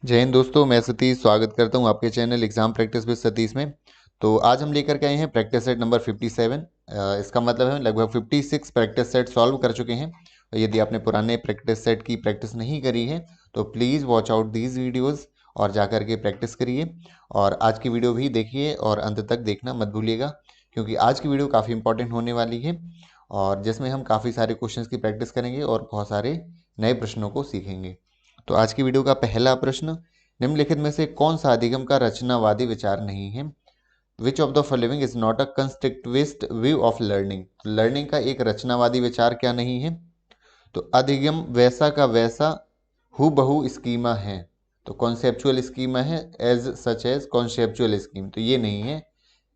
जय हिंद दोस्तों, मैं सतीश स्वागत करता हूं आपके channel exam practice with Satish में। तो आज हम लेकर के आए हैं प्रैक्टिस सेट नंबर 57। इसका मतलब है लगभग 56 प्रैक्टिस सेट सॉल्व कर चुके हैं। और यदि आपने पुराने प्रैक्टिस सेट की प्रैक्टिस नहीं करी है तो please watch out these videos और जा कर के प्रैक्टिस करिए। और आज की वीडियो भी देखिए और अंत तक देखना मत भूलिएगा, क्योंकि आज की वीडियो काफ़ी इंपॉर्टेंट होने वाली है और जिसमें हम काफ़ी सारे क्वेश्चंस की प्रैक्टिस करेंगे और बहुत सारे नए प्रश्नों को सीखेंगे। तो आज की वीडियो का पहला प्रश्न, निम्नलिखित में से कौन सा अधिगम का रचनावादी विचार नहीं है? Which of the following is not a constructivist view of learning? Learning का एक रचनावादी विचार क्या नहीं है? तो अधिगम वैसा का वैसा हूबहू स्कीमा है। तो कॉन्सेप्चुअल स्कीमा है, as such as conceptual scheme, तो ये नहीं है।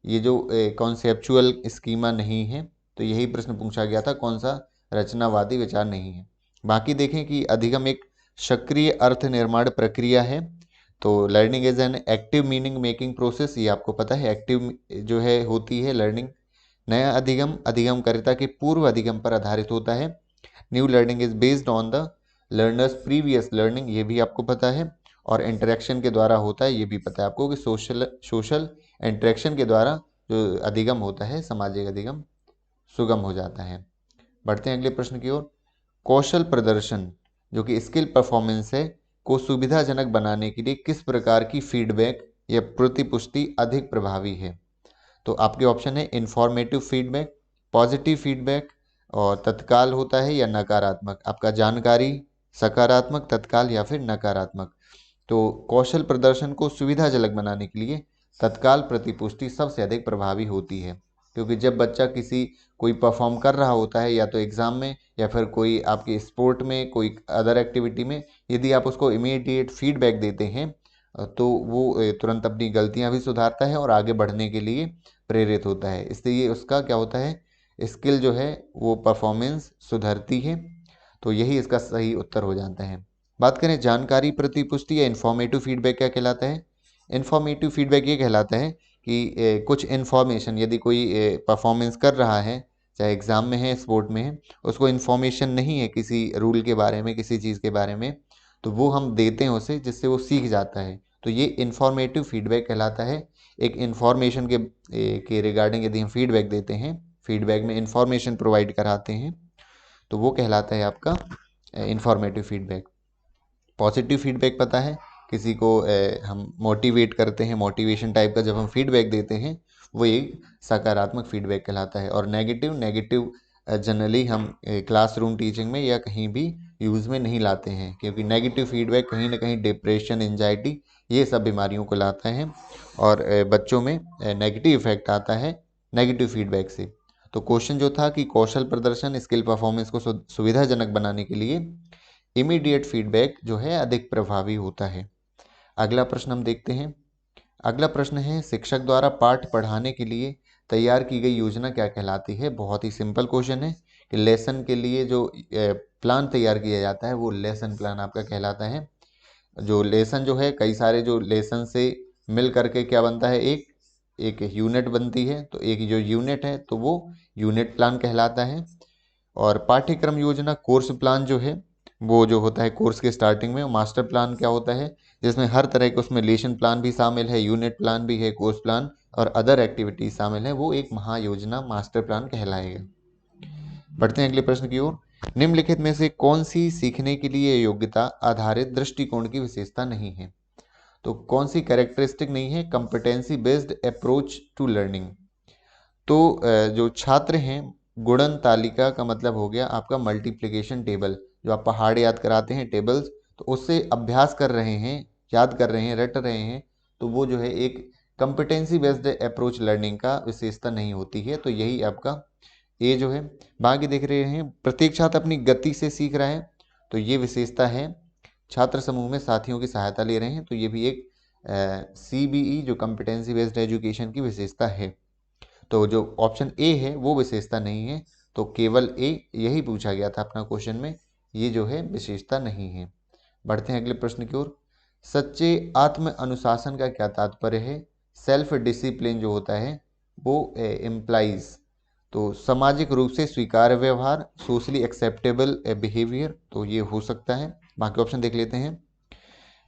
ये जो कॉन्सेप्चुअल स्कीमा नहीं है, तो यही प्रश्न पूछा गया था, कौन सा रचनावादी विचार नहीं है। बाकी देखें कि अधिगम एक सक्रिय अर्थ निर्माण प्रक्रिया है। तो learning is an active meaning making process, ये आपको पता है, एक्टिव जो है होती है लर्निंग। नया अधिगम अधिगमकर्ता के पूर्व अधिगम पर आधारित होता है। New learning is based on the learners previous learning, ये भी आपको पता है। और इंटरेक्शन के द्वारा होता है, ये भी पता है आपको कि सोशल सोशल इंटरेक्शन के द्वारा जो अधिगम होता है, सामाजिक अधिगम सुगम हो जाता है। बढ़ते हैं अगले प्रश्न की ओर। कौशल प्रदर्शन जो कि स्किल परफॉर्मेंस है को सुविधाजनक बनाने के लिए किस प्रकार की फीडबैक या प्रतिपुष्टि अधिक प्रभावी है? तो आपके ऑप्शन है इंफॉर्मेटिव फीडबैक, पॉजिटिव फीडबैक और तत्काल होता है या नकारात्मक। आपका जानकारी सकारात्मक, तत्काल या फिर नकारात्मक। तो कौशल प्रदर्शन को सुविधाजनक बनाने के लिए तत्काल प्रतिपुष्टि सबसे अधिक प्रभावी होती है, क्योंकि जब बच्चा कोई परफॉर्म कर रहा होता है, या तो एग्ज़ाम में या फिर कोई आपके स्पोर्ट में, कोई अदर एक्टिविटी में, यदि आप उसको इमीडिएट फीडबैक देते हैं तो वो तुरंत अपनी गलतियां भी सुधारता है और आगे बढ़ने के लिए प्रेरित होता है। इसलिए उसका क्या होता है, स्किल जो है वो परफॉर्मेंस सुधरती है। तो यही इसका सही उत्तर हो जाता है। बात करें जानकारी प्रतिपुष्टि या इन्फॉर्मेटिव फीडबैक क्या कहलाता है? इन्फॉर्मेटिव फीडबैक ये कहलाता है कि कुछ इन्फॉर्मेशन, यदि कोई परफॉर्मेंस कर रहा है, चाहे एग्ज़ाम में है स्पोर्ट में है, उसको इन्फॉर्मेशन नहीं है किसी रूल के बारे में, किसी चीज़ के बारे में, तो वो हम देते हैं उसे, जिससे वो सीख जाता है। तो ये इन्फॉर्मेटिव फीडबैक कहलाता है। एक इन्फॉर्मेशन के रिगार्डिंग यदि हम फीडबैक देते हैं, फीडबैक में इन्फॉर्मेशन प्रोवाइड कराते हैं, तो वो कहलाता है आपका इन्फॉर्मेटिव फीडबैक। पॉजिटिव फीडबैक पता है, किसी को हम मोटिवेट करते हैं, मोटिवेशन टाइप का जब हम फीडबैक देते हैं, वो एक सकारात्मक फीडबैक कहलाता है। और नेगेटिव नेगेटिव जनरली हम क्लासरूम टीचिंग में या कहीं भी यूज़ में नहीं लाते हैं, क्योंकि नेगेटिव फीडबैक कहीं ना कहीं डिप्रेशन, एंजाइटी, ये सब बीमारियों को लाता है और बच्चों में नेगेटिव इफेक्ट आता है नेगेटिव फीडबैक से। तो क्वेश्चन जो था कि कौशल प्रदर्शन स्किल परफॉर्मेंस को सुविधाजनक बनाने के लिए इमीडिएट फीडबैक जो है अधिक प्रभावी होता है। अगला प्रश्न हम देखते हैं। अगला प्रश्न है, शिक्षक द्वारा पाठ पढ़ाने के लिए तैयार की गई योजना क्या कहलाती है? बहुत ही सिंपल क्वेश्चन है कि लेसन के लिए जो प्लान तैयार किया जाता है वो लेसन प्लान आपका कहलाता है। जो लेसन जो है, कई सारे जो लेसन से मिल करके क्या बनता है, एक एक यूनिट बनती है। तो एक जो यूनिट है तो वो यूनिट प्लान कहलाता है। और पाठ्यक्रम योजना, कोर्स प्लान जो है वो जो होता है कोर्स के स्टार्टिंग में। मास्टर प्लान क्या होता है, जिसमें हर तरह के, उसमें लेशन प्लान भी शामिल है, यूनिट प्लान भी है, कोर्स प्लान और अदर एक्टिविटीज शामिल है, वो एक महायोजना मास्टर प्लान कहलाएगा। बढ़ते हैं अगले प्रश्न की ओर। निम्नलिखित में से कौन सी सीखने के लिए योग्यता आधारित दृष्टिकोण की विशेषता नहीं है? तो कौन सी कैरेक्टरिस्टिक नहीं है competency based approach to learning? तो जो छात्र हैं, गुणन तालिका का मतलब हो गया आपका मल्टीप्लिकेशन टेबल, जो आप पहाड़ याद कराते हैं टेबल्स, तो उससे अभ्यास कर रहे हैं, याद कर रहे हैं, रट रहे हैं, तो वो जो है एक कंपिटेंसी बेस्ड अप्रोच लर्निंग का विशेषता नहीं होती है। तो यही आपका ए जो है। बाकी देख रहे हैं, प्रत्येक छात्र अपनी गति से सीख रहा है, तो ये विशेषता है। छात्र समूह में साथियों की सहायता ले रहे हैं, तो ये भी एक CBE जो कंपिटेंसी बेस्ड एजुकेशन की विशेषता है। तो जो ऑप्शन ए है वो विशेषता नहीं है, तो केवल ए यही पूछा गया था अपना क्वेश्चन में, ये जो है विशेषता नहीं है। बढ़ते हैं अगले प्रश्न की ओर। सच्चे आत्म अनुशासन का क्या तात्पर्य है? सेल्फ डिसिप्लिन जो होता है वो इम्प्लाइज, तो सामाजिक रूप से स्वीकार्य व्यवहार, सोशली एक्सेप्टेबल बिहेवियर, तो ये हो सकता है। बाकी ऑप्शन देख लेते हैं।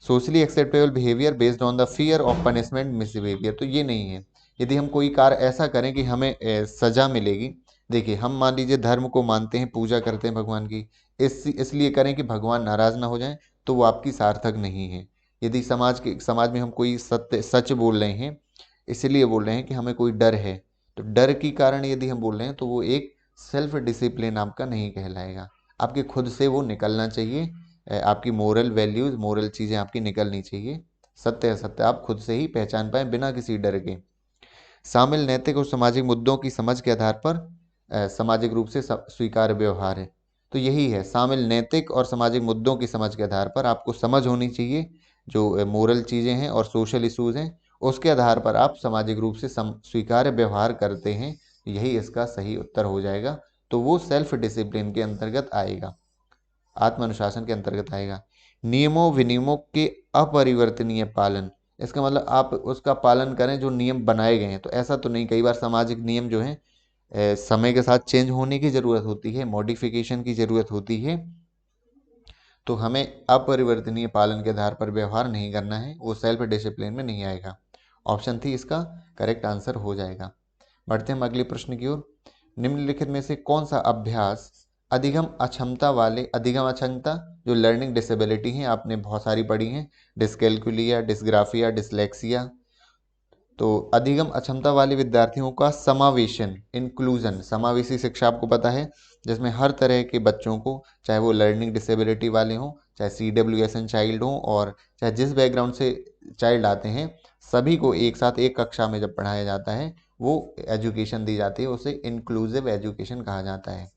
Socially acceptable behaviour based on the fear of punishment misbehaviour, तो ये नहीं है। यदि हम कोई कार्य ऐसा करें कि हमें सजा मिलेगी, देखिए हम मान लीजिए धर्म को मानते हैं, पूजा करते हैं भगवान की, इसलिए करें कि भगवान नाराज ना हो जाएं, तो वो आपकी सार्थक नहीं है। यदि समाज में हम कोई सत्य सच बोल रहे हैं, इसलिए बोल रहे हैं कि हमें कोई डर है, तो डर के कारण यदि हम बोल रहे हैं तो वो एक सेल्फ डिसिप्लिन आपका नहीं कहलाएगा। आपके खुद से वो निकलना चाहिए। आपकी मोरल वैल्यूज, मोरल चीज़ें आपकी निकलनी चाहिए। सत्य असत्य आप खुद से ही पहचान पाएं बिना किसी डर के। शामिल नैतिक और सामाजिक मुद्दों की समझ के आधार पर सामाजिक रूप से स्वीकार्य व्यवहार है। तो यही है, शामिल नैतिक और सामाजिक मुद्दों की समझ के आधार पर आपको समझ होनी चाहिए जो मोरल चीज़ें हैं और सोशल इशूज़ हैं, उसके आधार पर आप सामाजिक रूप से स्वीकार्य व्यवहार करते हैं, यही इसका सही उत्तर हो जाएगा। तो वो सेल्फ डिसिप्लिन के अंतर्गत आएगा, आत्म अनुशासन के अंतर्गत आएगा। नियमों विनियमों के अपरिवर्तनीय पालन, इसका मतलब आप उसका पालन करें जो नियम बनाए गए हैं। तो ऐसा तो नहीं, कई बार सामाजिक नियम जो हैं समय के साथ चेंज होने की ज़रूरत होती है, मॉडिफिकेशन की ज़रूरत होती है, तो हमें अपरिवर्तनीय पालन के आधार पर व्यवहार नहीं करना है, वो सेल्फ डिसिप्लिन में नहीं आएगा। ऑप्शन थी इसका करेक्ट आंसर हो जाएगा। बढ़ते हैं हम अगले प्रश्न की ओर। निम्नलिखित में से कौन सा अभ्यास अधिगम अक्षमता जो लर्निंग डिसेबिलिटी हैं, आपने बहुत सारी पढ़ी हैं, डिस्कैल्कुलिया, डिस्ग्राफिया, डिसलेक्सिया, तो अधिगम अक्षमता वाले विद्यार्थियों का समावेशन, इंक्लूजन, समावेशी शिक्षा आपको पता है, जिसमें हर तरह के बच्चों को, चाहे वो लर्निंग डिसेबिलिटी वाले हों, चाहे CWSN चाइल्ड हों, और चाहे जिस बैकग्राउंड से चाइल्ड आते हैं, सभी को एक साथ एक कक्षा में जब पढ़ाया जाता है, वो एजुकेशन दी जाती है, उसे इंक्लूसिव एजुकेशन कहा जाता है।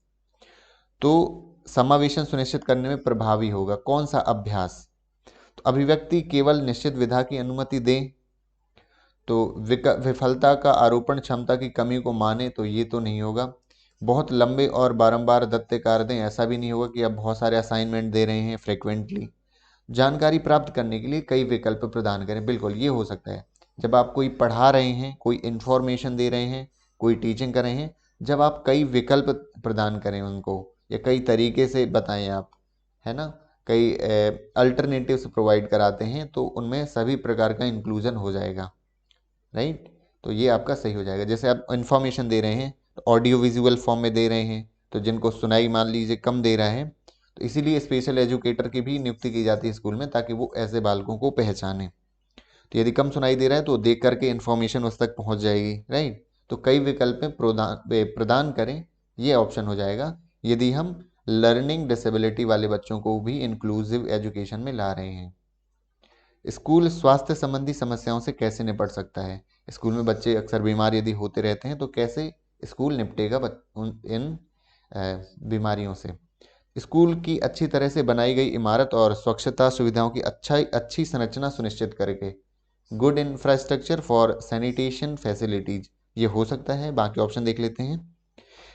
तो समावेशन सुनिश्चित करने में प्रभावी होगा कौन सा अभ्यास? तो अभिव्यक्ति केवल निश्चित विधा की अनुमति दें, तो विफलता का आरोपण क्षमता की कमी को माने, तो ये तो नहीं होगा। बहुत लंबे और बारंबार दत्ते कार्य दें, ऐसा भी नहीं होगा कि आप बहुत सारे असाइनमेंट दे रहे हैं फ्रिक्वेंटली। जानकारी प्राप्त करने के लिए कई विकल्प प्रदान करें, बिल्कुल ये हो सकता है। जब आप कोई पढ़ा रहे हैं, कोई इन्फॉर्मेशन दे रहे हैं, कोई टीचिंग कर रहे हैं, जब आप कई विकल्प प्रदान करें उनको, या कई तरीके से बताएं आप, है ना, कई अल्टरनेटिव्स प्रोवाइड कराते हैं, तो उनमें सभी प्रकार का इंक्लूजन हो जाएगा, राइट। तो ये आपका सही हो जाएगा। जैसे आप इन्फॉर्मेशन दे रहे हैं तो ऑडियो विजुअल फॉर्म में दे रहे हैं, तो जिनको सुनाई मान लीजिए कम दे रहा है, तो इसीलिए स्पेशल एजुकेटर की भी नियुक्ति की जाती है स्कूल में, ताकि वो ऐसे बालकों को पहचाने। तो यदि कम सुनाई दे रहा है तो देख करके इन्फॉर्मेशन उस तक पहुंच जाएगी, राइट। तो कई विकल्प में प्रदान करें, ये ऑप्शन हो जाएगा, यदि हम लर्निंग डिसेबिलिटी वाले बच्चों को भी इंक्लूसिव एजुकेशन में ला रहे हैं। स्कूल स्वास्थ्य संबंधी समस्याओं से कैसे निपट सकता है? स्कूल में बच्चे अक्सर बीमार यदि होते रहते हैं, तो कैसे स्कूल निपटेगा इन बीमारियों से? स्कूल की अच्छी तरह से बनाई गई इमारत और स्वच्छता सुविधाओं की अच्छी संरचना सुनिश्चित करके, good infrastructure for sanitation facilities, ये हो सकता है। बाकी ऑप्शन देख लेते हैं।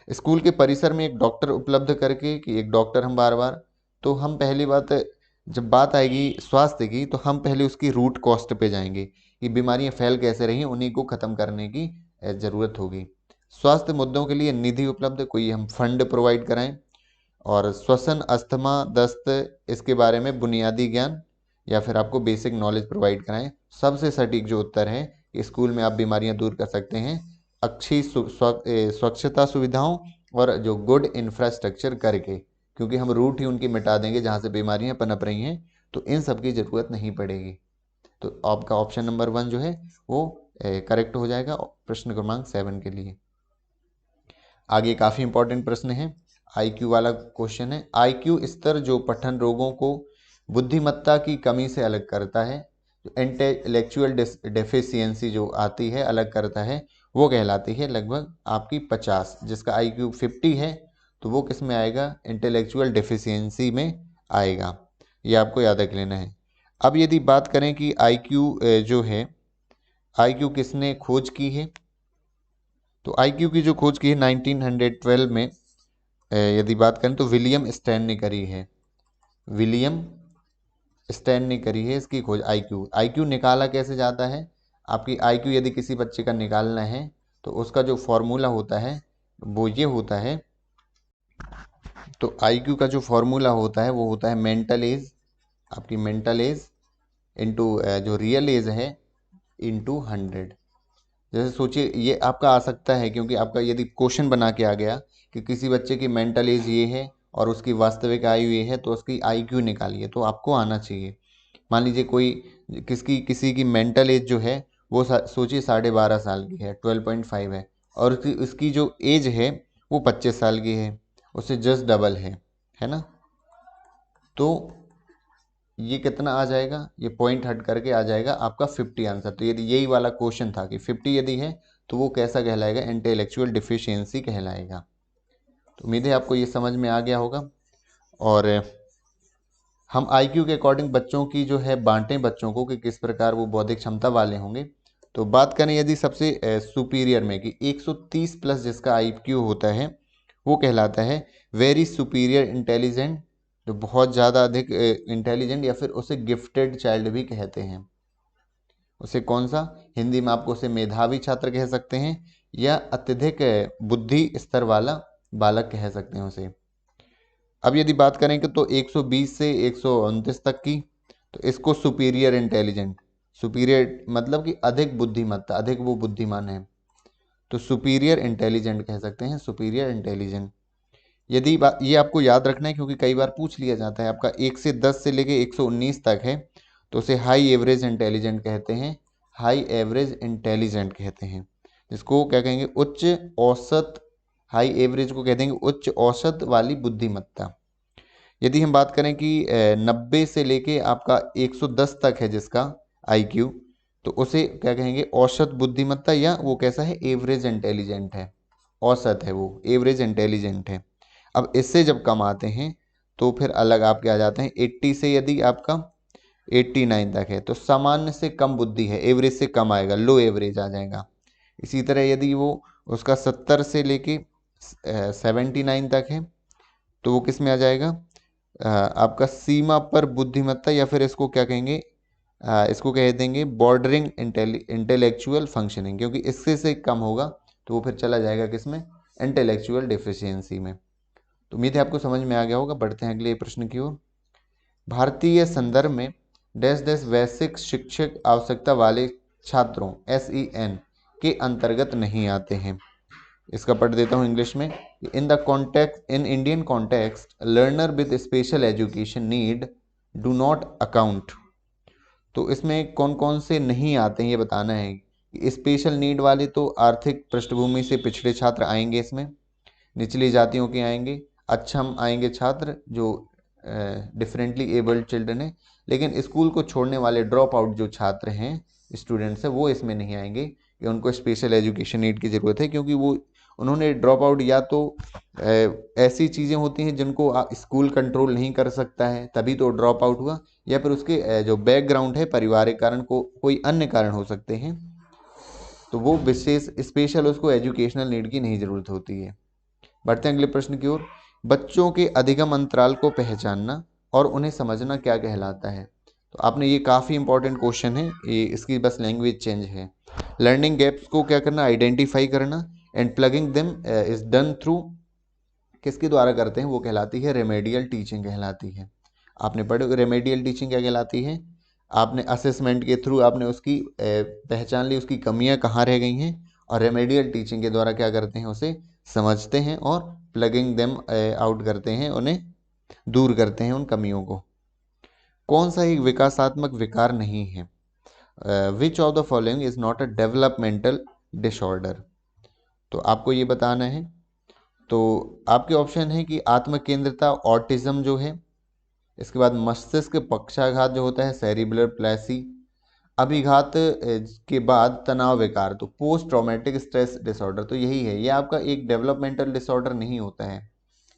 स्कूल के परिसर में एक डॉक्टर उपलब्ध करके, कि एक डॉक्टर हम बार बार, तो हम पहली बात, जब बात आएगी स्वास्थ्य की, तो हम पहले उसकी रूट कॉस्ट पे जाएंगे कि बीमारियां फैल कैसे रही, उन्हीं को ख़त्म करने की ज़रूरत होगी। स्वास्थ्य मुद्दों के लिए निधि उपलब्ध, कोई हम फंड प्रोवाइड कराएं, और श्वसन, अस्थमा, दस्त, इसके बारे में बुनियादी ज्ञान या फिर आपको बेसिक नॉलेज प्रोवाइड कराएं। सबसे सटीक जो उत्तर है कि स्कूल में आप बीमारियां दूर कर सकते हैं अच्छी स्वच्छता सुविधाओं और जो गुड इंफ्रास्ट्रक्चर करके, क्योंकि हम रूट ही उनकी मिटा देंगे जहाँ से बीमारियां पनप रही हैं, तो इन सब की ज़रूरत नहीं पड़ेगी। तो आपका ऑप्शन नंबर 1 जो है वो करेक्ट हो जाएगा प्रश्न क्रमांक 7 के लिए। आगे काफ़ी इंपॉर्टेंट प्रश्न है, IQ वाला क्वेश्चन है। IQ स्तर जो पठन रोगों को बुद्धिमत्ता की कमी से अलग करता है, जो इंटेलेक्चुअल डेफिशिएंसी जो आती है अलग करता है, वो कहलाती है लगभग आपकी 50। जिसका IQ 50 है तो वो किस में आएगा? इंटेलेक्चुअल डेफिशिएंसी में आएगा। ये आपको याद रख लेना है। अब यदि बात करें कि IQ जो है, IQ किसने खोज की है, तो IQ की जो खोज की है 1912 में, यदि बात करें तो विलियम स्टैन ने करी है। विलियम स्टैन ने करी है इसकी खोज। IQ निकाला कैसे जाता है? आपकी IQ यदि किसी बच्चे का निकालना है तो उसका जो फॉर्मूला होता है वो ये होता है, तो IQ का जो फॉर्मूला होता है वो होता है मेंटल एज, आपकी मेंटल एज इंटू जो रियल एज है इंटू 100। जैसे सोचिए ये आपका आ सकता है, क्योंकि आपका यदि क्वेश्चन बना के आ गया कि किसी बच्चे की मेंटल एज ये है और उसकी वास्तविक आयु ये है, तो उसकी आईक्यू निकालिए, तो आपको आना चाहिए। मान लीजिए कोई किसी की मेंटल एज जो है वो सोचिए 12.5 साल की है, 12.5 है, और उसकी जो एज है वो 25 साल की है, उससे जस्ट डबल है ना। तो ये कितना आ जाएगा, ये पॉइंट हट करके आ जाएगा आपका 50 आंसर। तो यदि यही वाला क्वेश्चन था कि 50 यदि है तो वो कैसा कहलाएगा, इंटेलेक्चुअल डिफिशियंसी कहलाएगा। तो उम्मीद है आपको ये समझ में आ गया होगा। और हम आईक्यू के अकॉर्डिंग बच्चों की जो है बांटें बच्चों को कि किस प्रकार वो बौद्धिक क्षमता वाले होंगे। तो बात करें यदि सबसे सुपीरियर में कि 130 प्लस जिसका आईक्यू होता है वो कहलाता है वेरी सुपीरियर इंटेलिजेंट, जो बहुत ज़्यादा अधिक इंटेलिजेंट, या फिर उसे गिफ्टेड चाइल्ड भी कहते हैं। उसे कौन सा, हिंदी में आपको उसे मेधावी छात्र कह सकते हैं, या अत्यधिक बुद्धि स्तर वाला बालक कह सकते हैं उसे। अब यदि बात करें कि तो 120 से 129 तक की, तो इसको सुपीरियर इंटेलिजेंट, सुपीरियर मतलब कि अधिक बुद्धिमत्ता, अधिक वो बुद्धिमान है, तो सुपीरियर इंटेलिजेंट कह सकते हैं, सुपीरियर इंटेलिजेंट। यदि ये आपको याद रखना है क्योंकि कई बार पूछ लिया जाता है। आपका 1 से 10 से लेके 119 तक है, तो उसे हाई एवरेज इंटेलिजेंट कहते हैं, हाई एवरेज इंटेलिजेंट कहते हैं, जिसको क्या कहेंगे, उच्च औसत, हाई एवरेज को कह देंगे उच्च औसत वाली बुद्धिमत्ता। यदि हम बात करें कि 90 से लेके आपका 110 तक है जिसका आईक्यू, तो उसे क्या कहेंगे, औसत बुद्धिमत्ता, या वो कैसा है, एवरेज इंटेलिजेंट है, औसत है वो, एवरेज इंटेलिजेंट है। अब इससे जब कम आते हैं तो फिर अलग आपके आ जाते हैं। 80 से यदि आपका 89 तक है तो सामान्य से कम बुद्धि है, एवरेज से कम आएगा, लो एवरेज आ जाएगा। इसी तरह यदि वो उसका 70 से लेके 79 तक है तो वो किस में आ जाएगा, आपका सीमा पर बुद्धिमत्ता, या फिर इसको क्या कहेंगे, इसको कह देंगे बॉर्डरिंग इंटेलेक्चुअल फंक्शनिंग, क्योंकि इससे से कम होगा तो वो फिर चला जाएगा किसमें, इंटेलेक्चुअल डिफिशियंसी में। तो उम्मीद है आपको समझ में आ गया होगा। बढ़ते हैं अगले प्रश्न की ओर। भारतीय संदर्भ में डैश डैश वैश्विक शिक्षक आवश्यकता वाले छात्रों SEN के अंतर्गत नहीं आते हैं। इसका पढ़ देता हूँ इंग्लिश में। In the context, in Indian context learner with special education need do not account. तो इसमें कौन कौन से नहीं आते हैं ये बताना है। स्पेशल नीड वाले तो आर्थिक पृष्ठभूमि से पिछड़े छात्र आएंगे, इसमें निचली जातियों के आएंगे, अक्षम आएंगे छात्र जो डिफरेंटली एबल्ड चिल्ड्रन है। लेकिन स्कूल को छोड़ने वाले ड्रॉप आउट जो छात्र हैं, स्टूडेंट्स हैं, वो इसमें नहीं आएंगे कि उनको स्पेशल एजुकेशन नीड की ज़रूरत है, क्योंकि वो उन्होंने ड्रॉप आउट या तो ऐसी चीज़ें होती हैं जिनको स्कूल कंट्रोल नहीं कर सकता है तभी तो ड्रॉप आउट हुआ, या फिर उसके जो बैकग्राउंड है पारिवारिक कारण को कोई अन्य कारण हो सकते हैं, तो वो विशेष स्पेशल उसको एजुकेशनल नीड की नहीं ज़रूरत होती है। बढ़ते हैं अगले प्रश्न की ओर। बच्चों के अधिगम अंतराल को पहचानना और उन्हें समझना क्या कहलाता है। तो आपने ये काफ़ी इंपॉर्टेंट क्वेश्चन है ये, इसकी बस लैंग्वेज चेंज है। लर्निंग गैप्स को क्या करना, आइडेंटिफाई करना, and plugging them is done through, किसके द्वारा करते हैं, वो कहलाती है रेमेडियल टीचिंग कहलाती है। आपने पढ़े रेमेडियल टीचिंग क्या कहलाती है, आपने असेसमेंट के थ्रू आपने उसकी पहचान ली, उसकी कमियां कहाँ रह गई हैं, और रेमेडियल टीचिंग के द्वारा क्या करते हैं, उसे समझते हैं और प्लगिंग देम आउट करते हैं, उन्हें दूर करते हैं उन कमियों को। कौन सा एक विकासात्मक विकार नहीं है, which of the following is not a developmental disorder. तो आपको ये बताना है। तो आपके ऑप्शन है कि आत्मकेंद्रता ऑटिज्म जो है, इसके बाद मस्तिष्क पक्षाघात जो होता है सेरिब्रल प्लेसी, अभिघात के बाद तनाव विकार, तो पोस्ट ट्रॉमेटिक स्ट्रेस डिसऑर्डर, तो यही है, ये आपका एक डेवलपमेंटल डिसऑर्डर नहीं होता है।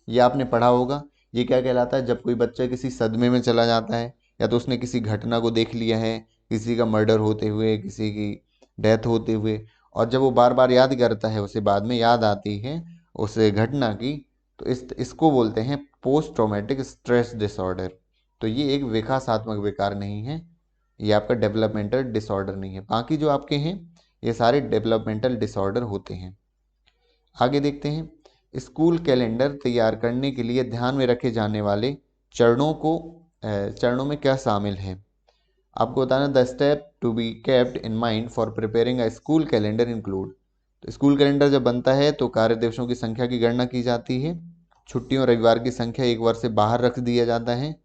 ये आपने पढ़ा होगा, ये क्या कहलाता है, जब कोई बच्चा किसी सदमे में चला जाता है, या तो उसने किसी घटना को देख लिया है, किसी का मर्डर होते हुए, किसी की डेथ होते हुए, और जब वो बार बार याद करता है, उसे बाद में याद आती है उस घटना की, तो इसको बोलते हैं पोस्ट ट्रॉमेटिक स्ट्रेस डिसऑर्डर। तो ये एक विकासात्मक विकार नहीं है, ये आपका डेवलपमेंटल डिसऑर्डर नहीं है। बाकी जो आपके हैं ये सारे डेवलपमेंटल डिसऑर्डर होते हैं। आगे देखते हैं, स्कूल कैलेंडर तैयार करने के लिए ध्यान में रखे जाने वाले चरणों में क्या शामिल है। आपको बताना the step to be kept in mind for preparing a school calendar include. तो स्कूल कैलेंडर जब बनता है तो कार्य दिवसों की संख्या की गणना की जाती है, छुट्टियों रविवार की संख्या एक वर्ष से बाहर रख दिया जाता है,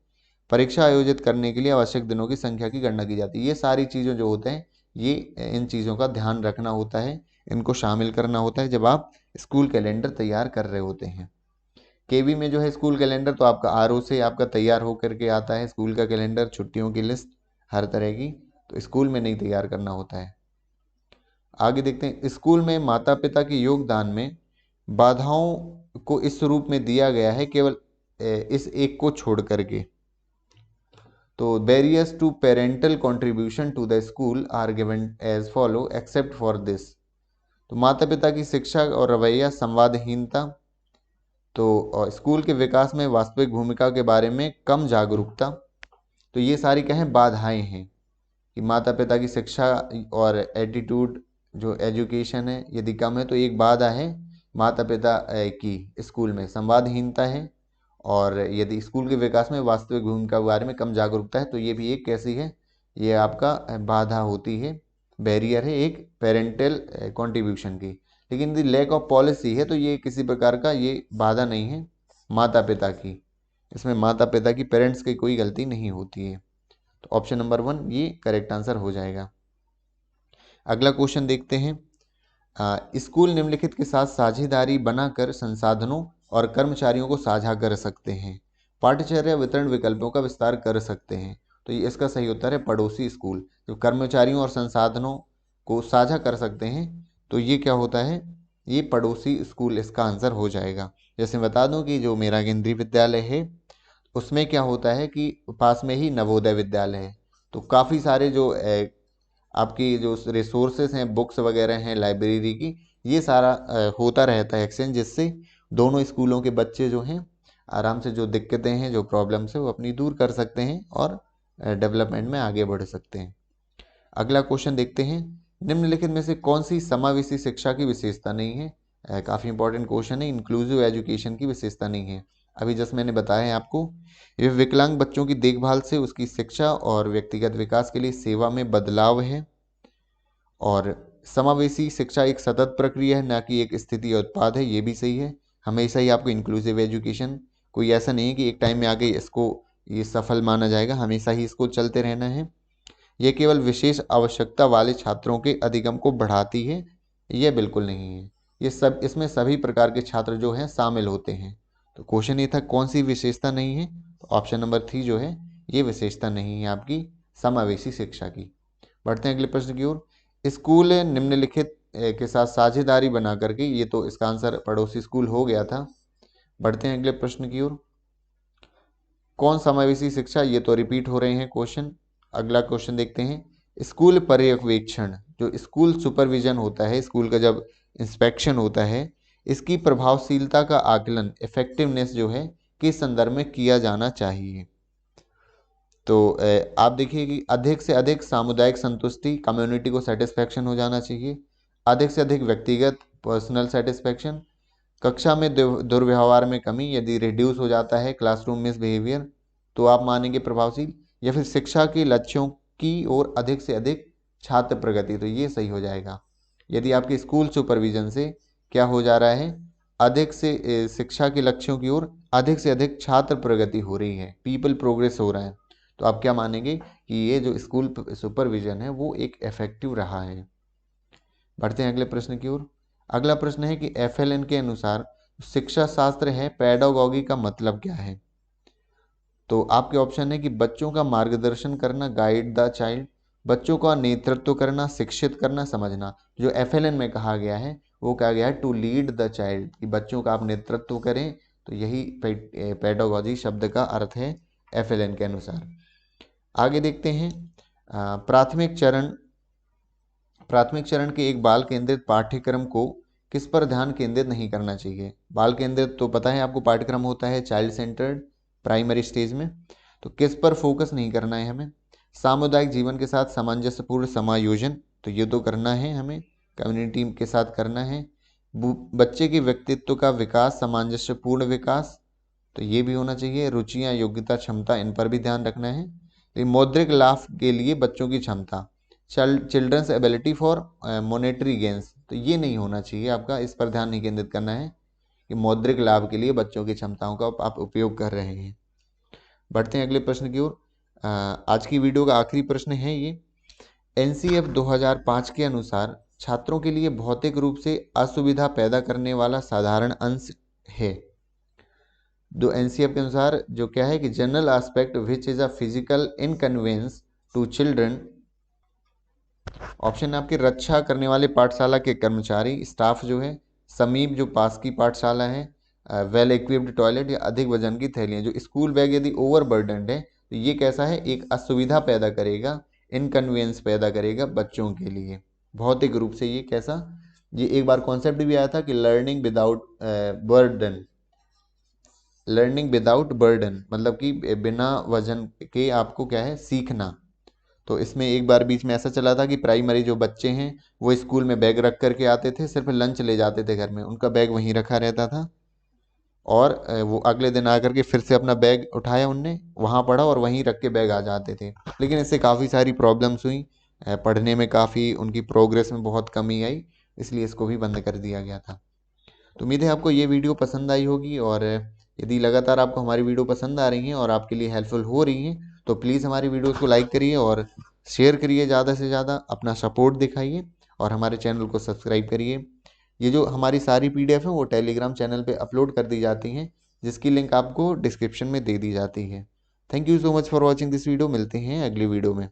परीक्षा आयोजित करने के लिए आवश्यक दिनों की संख्या की गणना की जाती है। ये सारी चीज़ें जो होते हैं, ये इन चीज़ों का ध्यान रखना होता है, इनको शामिल करना होता है जब आप स्कूल कैलेंडर तैयार कर रहे होते हैं। केवी में जो है स्कूल कैलेंडर तो आपका आरओ से आपका तैयार होकर के आता है, स्कूल का कैलेंडर, छुट्टियों की लिस्ट हर तरह की, तो स्कूल में नहीं तैयार करना होता है। आगे देखते हैं, स्कूल में माता पिता के योगदान में बाधाओं को इस रूप में दिया गया है, केवल इस एक को छोड़ करके। तो barriers to parental contribution to the school are given as follow except for this. तो माता पिता की शिक्षा और रवैया, संवादहीनता, तो स्कूल के विकास में वास्तविक भूमिका के बारे में कम जागरूकता, तो ये सारी क्या है, बाधाएं हैं कि माता पिता की शिक्षा और एटीट्यूड जो एजुकेशन है यदि कम है तो एक बाधा है माता पिता की स्कूल में संवादहीनता है, और यदि स्कूल के विकास में वास्तविक भूमिका के बारे में कम जागरूकता है तो ये भी एक कैसी है, ये आपका बाधा होती है, बैरियर है एक पेरेंटल कंट्रीब्यूशन की। लेकिन यदि लैक ऑफ पॉलिसी है तो ये किसी प्रकार का ये बाधा नहीं है माता पिता की, इसमें माता पिता की, पेरेंट्स की कोई गलती नहीं होती है। तो ऑप्शन नंबर 1 ये करेक्ट आंसर हो जाएगा। अगला क्वेश्चन देखते हैं, स्कूल निम्नलिखित के साथ साझेदारी बनाकर संसाधनों और कर्मचारियों को साझा कर सकते हैं, पाठ्यचर्या वितरण विकल्पों का विस्तार कर सकते हैं। तो ये इसका सही उत्तर है पड़ोसी स्कूल। जो कर्मचारियों और संसाधनों को साझा कर सकते हैं तो ये क्या होता है, ये पड़ोसी स्कूल इसका आंसर हो जाएगा। जैसे बता दूं कि जो मेरा केंद्रीय विद्यालय है उसमें क्या होता है कि पास में ही नवोदय विद्यालय है, तो काफ़ी सारे जो आपकी जो रिसोर्सेज हैं, बुक्स वगैरह हैं लाइब्रेरी की, ये सारा होता रहता है एक्सचेंज, जिससे दोनों स्कूलों के बच्चे जो हैं आराम से जो दिक्कतें हैं, जो प्रॉब्लम्स है वो अपनी दूर कर सकते हैं और डेवलपमेंट में आगे बढ़ सकते हैं। अगला क्वेश्चन देखते हैं, निम्नलिखित में से कौन सी समावेशी शिक्षा की विशेषता नहीं है। काफ़ी इंपॉर्टेंट क्वेश्चन है, इंक्लूसिव एजुकेशन की विशेषता नहीं है। अभी जस्ट मैंने बताया है आपको, ये विकलांग बच्चों की देखभाल से उसकी शिक्षा और व्यक्तिगत विकास के लिए सेवा में बदलाव है, और समावेशी शिक्षा एक सतत प्रक्रिया है, ना कि एक स्थिति या उत्पाद है, ये भी सही है। हमेशा ही आपको इंक्लूसिव एजुकेशन, कोई ऐसा नहीं है कि एक टाइम में आके इसको ये सफल माना जाएगा, हमेशा ही इसको चलते रहना है। यह केवल विशेष आवश्यकता वाले छात्रों के अधिगम को बढ़ाती है, यह बिल्कुल नहीं है। ये सब, इसमें सभी प्रकार के छात्र जो हैं शामिल होते हैं। तो क्वेश्चन ये था कौन सी विशेषता नहीं है, तो ऑप्शन नंबर 3 जो है ये विशेषता नहीं है आपकी समावेशी शिक्षा की। बढ़ते हैं अगले प्रश्न की ओर, स्कूल निम्नलिखित के साथ साझेदारी बना करके, ये तो इसका आंसर पड़ोसी स्कूल हो गया था। बढ़ते हैं अगले प्रश्न की ओर, कौन समावेशी शिक्षा, ये तो रिपीट हो रहे हैं क्वेश्चन। अगला क्वेश्चन देखते हैं, स्कूल पर्यवेक्षण, जो स्कूल सुपरविजन होता है, स्कूल का जब इंस्पेक्शन होता है, इसकी प्रभावशीलता का आकलन, इफेक्टिवनेस जो है, किस संदर्भ में किया जाना चाहिए। तो आप देखिए कि अधिक से अधिक सामुदायिक संतुष्टि, कम्युनिटी को सेटिस्फैक्शन हो जाना चाहिए, अधिक से अधिक व्यक्तिगत पर्सनल सेटिस्फैक्शन, कक्षा में दुर्व्यवहार में कमी, यदि रिड्यूस हो जाता है क्लासरूम मिसबिहेवियर तो आप मानेंगे प्रभावशील, या फिर शिक्षा के लक्ष्यों की ओर अधिक से अधिक छात्र प्रगति, तो ये सही हो जाएगा। यदि आपके स्कूल सुपरविजन से क्या हो जा रहा है, अधिक से शिक्षा के लक्ष्यों की ओर अधिक से अधिक छात्र प्रगति हो रही है, पीपल प्रोग्रेस हो रहा है, तो आप क्या मानेंगे कि ये जो स्कूल सुपरविजन है वो एक इफेक्टिव रहा है। बढ़ते हैं अगले प्रश्न की ओर। अगला प्रश्न है कि एफएलएन के अनुसार शिक्षा शास्त्र है, पेडागोगी का मतलब क्या है। तो आपके ऑप्शन है कि बच्चों का मार्गदर्शन करना, गाइड द चाइल्ड, बच्चों का नेतृत्व करना, शिक्षित करना, समझना। जो एफएलएन में कहा गया है वो कहा गया है टू लीड द चाइल्ड, कि बच्चों का आप नेतृत्व करें, तो यही पेडागोजी शब्द का अर्थ है एफएलएन के अनुसार। आगे देखते हैं, प्राथमिक चरण के एक बाल केंद्रित पाठ्यक्रम को किस पर ध्यान केंद्रित नहीं करना चाहिए। बाल केंद्रित तो पता है आपको पाठ्यक्रम होता है चाइल्ड सेंटर्ड प्राइमरी स्टेज में, तो किस पर फोकस नहीं करना है हमें। सामुदायिक जीवन के साथ सामंजस्यपूर्ण समायोजन, तो ये तो करना है हमें, कम्युनिटी के साथ करना है। बच्चे के व्यक्तित्व का विकास, सामंजस्यपूर्ण विकास, तो ये भी होना चाहिए। रुचियाँ, योग्यता, क्षमता, इन पर भी ध्यान रखना है। तो मौद्रिक लाभ के लिए बच्चों की क्षमता, children's ability for monetary gains, तो ये नहीं होना चाहिए आपका, इस पर ध्यान नहीं केंद्रित करना है कि मौद्रिक लाभ के लिए बच्चों की क्षमताओं का आप उपयोग कर रहे हैं। बढ़ते हैं अगले प्रश्न की ओर। आज की वीडियो का आखिरी प्रश्न है ये, एनसीएफ 2005 के अनुसार छात्रों के लिए भौतिक रूप से असुविधा पैदा करने वाला साधारण अंश है। जो एनसीएफ के अनुसार जो क्या है कि general aspect which is a physical inconvenience to children. Option है आपकी, रक्षा करने वाले पाठशाला के कर्मचारी, स्टाफ जो है, समीप जो पास की पाठशाला है, वेल इक्विप्ड टॉयलेट, या अधिक वजन की थैलियाँ। जो स्कूल बैग यदि ओवरबर्डनड है तो ये कैसा है, एक असुविधा पैदा करेगा, इनकन्वीनियंस पैदा करेगा बच्चों के लिए भौतिक रूप से। ये कैसा, ये एक बार कॉन्सेप्ट भी आया था कि learning without burden, learning without burden मतलब कि बिना वजन के आपको क्या है सीखना। तो इसमें एक बार बीच में ऐसा चला था कि प्राइमरी जो बच्चे हैं वो स्कूल में बैग रख करके आते थे, सिर्फ लंच ले जाते थे घर में, उनका बैग वहीं रखा रहता था और वो अगले दिन आकर के फिर से अपना बैग उठाया, उनने वहाँ पढ़ा और वहीं रख के बैग आ जाते थे। लेकिन इससे काफ़ी सारी प्रॉब्लम्स हुई, पढ़ने में काफ़ी उनकी प्रोग्रेस में बहुत कमी आई, इसलिए इसको भी बंद कर दिया गया था। तो उम्मीद है आपको ये वीडियो पसंद आई होगी, और यदि लगातार आपको हमारी वीडियो पसंद आ रही हैं और आपके लिए हेल्पफुल हो रही हैं तो प्लीज़ हमारी वीडियोस को लाइक करिए और शेयर करिए, ज़्यादा से ज़्यादा अपना सपोर्ट दिखाइए और हमारे चैनल को सब्सक्राइब करिए। ये जो हमारी सारी पीडीएफ है वो टेलीग्राम चैनल पे अपलोड कर दी जाती हैं, जिसकी लिंक आपको डिस्क्रिप्शन में दे दी जाती है। Thank you so much for watching this video. मिलते हैं अगली वीडियो में।